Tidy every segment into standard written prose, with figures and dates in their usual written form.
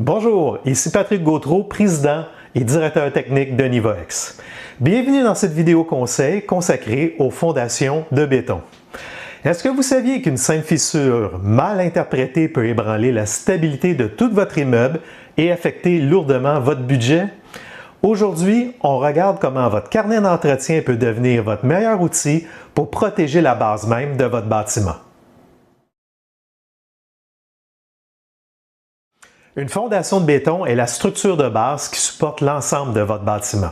Bonjour, ici Patrick Gautreau, président et directeur technique de Nivoex. Bienvenue dans cette vidéo conseil consacrée aux fondations de béton. Est-ce que vous saviez qu'une simple fissure mal interprétée peut ébranler la stabilité de tout votre immeuble et affecter lourdement votre budget? Aujourd'hui, on regarde comment votre carnet d'entretien peut devenir votre meilleur outil pour protéger la base même de votre bâtiment. Une fondation de béton est la structure de base qui supporte l'ensemble de votre bâtiment.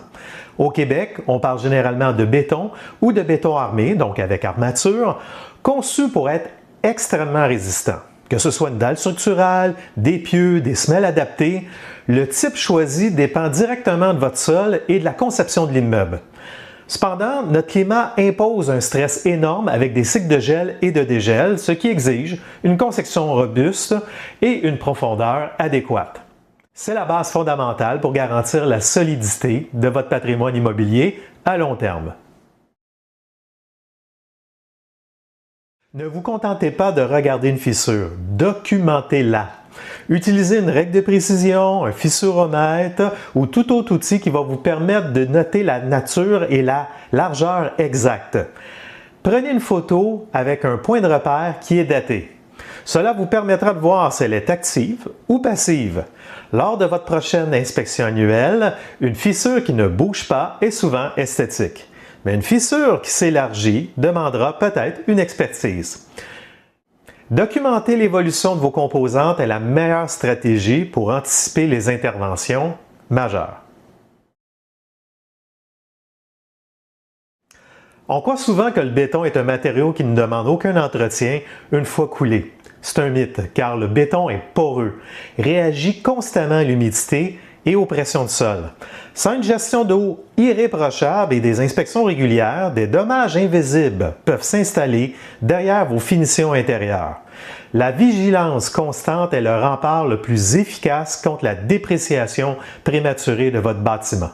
Au Québec, on parle généralement de béton ou de béton armé, donc avec armature, conçu pour être extrêmement résistant. Que ce soit une dalle structurale, des pieux, des semelles adaptées, le type choisi dépend directement de votre sol et de la conception de l'immeuble. Cependant, notre climat impose un stress énorme avec des cycles de gel et de dégel, ce qui exige une conception robuste et une profondeur adéquate. C'est la base fondamentale pour garantir la solidité de votre patrimoine immobilier à long terme. Ne vous contentez pas de regarder une fissure, documentez-la. Utilisez une règle de précision, un fissuromètre ou tout autre outil qui va vous permettre de noter la nature et la largeur exacte. Prenez une photo avec un point de repère qui est daté. Cela vous permettra de voir si elle est active ou passive. Lors de votre prochaine inspection annuelle, une fissure qui ne bouge pas est souvent esthétique. Mais une fissure qui s'élargit demandera peut-être une expertise. Documenter l'évolution de vos composantes est la meilleure stratégie pour anticiper les interventions majeures. On croit souvent que le béton est un matériau qui ne demande aucun entretien une fois coulé. C'est un mythe, car le béton est poreux, réagit constamment à l'humidité et aux pressions de sol. Sans une gestion d'eau irréprochable et des inspections régulières, des dommages invisibles peuvent s'installer derrière vos finitions intérieures. La vigilance constante est le rempart le plus efficace contre la dépréciation prématurée de votre bâtiment.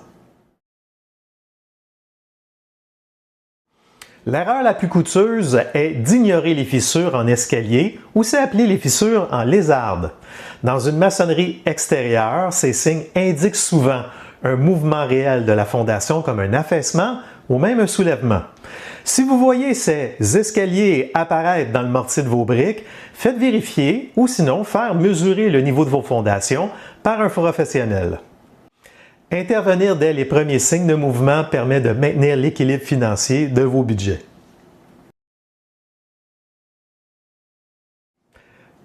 L'erreur la plus coûteuse est d'ignorer les fissures en escalier ou c'est appelé les fissures en lézardes. Dans une maçonnerie extérieure, ces signes indiquent souvent un mouvement réel de la fondation comme un affaissement ou même un soulèvement. Si vous voyez ces escaliers apparaître dans le mortier de vos briques, faites vérifier ou sinon faire mesurer le niveau de vos fondations par un professionnel. Intervenir dès les premiers signes de mouvement permet de maintenir l'équilibre financier de vos budgets.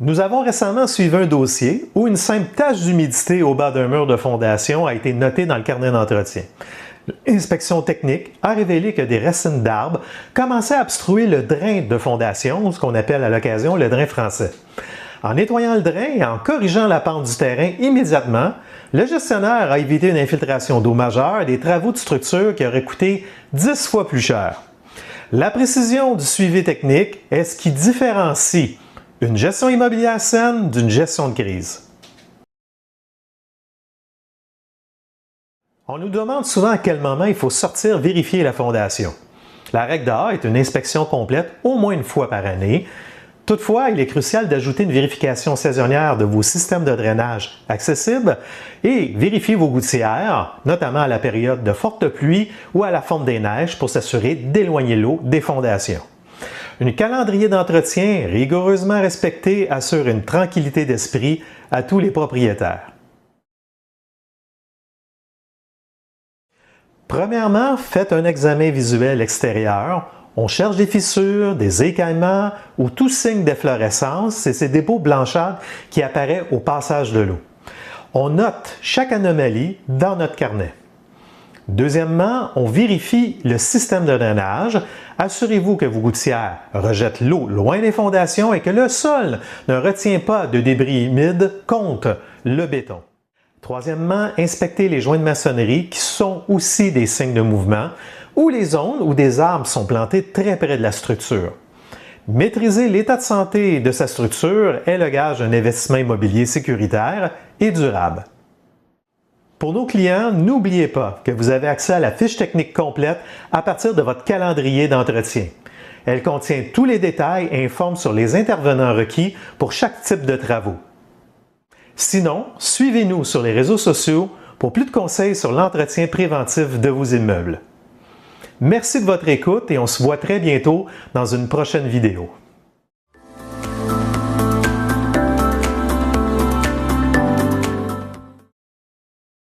Nous avons récemment suivi un dossier où une simple tache d'humidité au bas d'un mur de fondation a été notée dans le carnet d'entretien. L'inspection technique a révélé que des racines d'arbres commençaient à obstruer le drain de fondation, ce qu'on appelle à l'occasion le drain français. En nettoyant le drain et en corrigeant la pente du terrain immédiatement, le gestionnaire a évité une infiltration d'eau majeure et des travaux de structure qui auraient coûté 10 fois plus cher. La précision du suivi technique est ce qui différencie une gestion immobilière saine d'une gestion de crise. On nous demande souvent à quel moment il faut sortir vérifier la fondation. La règle d'or est une inspection complète au moins une fois par année. Toutefois, il est crucial d'ajouter une vérification saisonnière de vos systèmes de drainage accessibles et vérifier vos gouttières, notamment à la période de forte pluie ou à la fonte des neiges pour s'assurer d'éloigner l'eau des fondations. Un calendrier d'entretien rigoureusement respecté assure une tranquillité d'esprit à tous les propriétaires. Premièrement, faites un examen visuel extérieur. On cherche des fissures, des écaillements ou tout signe d'efflorescence, c'est ces dépôts blanchâtres qui apparaissent au passage de l'eau. On note chaque anomalie dans notre carnet. Deuxièmement, on vérifie le système de drainage. Assurez-vous que vos gouttières rejettent l'eau loin des fondations et que le sol ne retient pas de débris humides contre le béton. Troisièmement, inspectez les joints de maçonnerie qui sont aussi des signes de mouvement ou les zones où des arbres sont plantés très près de la structure. Maîtriser l'état de santé de sa structure est le gage d'un investissement immobilier sécuritaire et durable. Pour nos clients, n'oubliez pas que vous avez accès à la fiche technique complète à partir de votre calendrier d'entretien. Elle contient tous les détails et informe sur les intervenants requis pour chaque type de travaux. Sinon, suivez-nous sur les réseaux sociaux pour plus de conseils sur l'entretien préventif de vos immeubles. Merci de votre écoute et on se voit très bientôt dans une prochaine vidéo.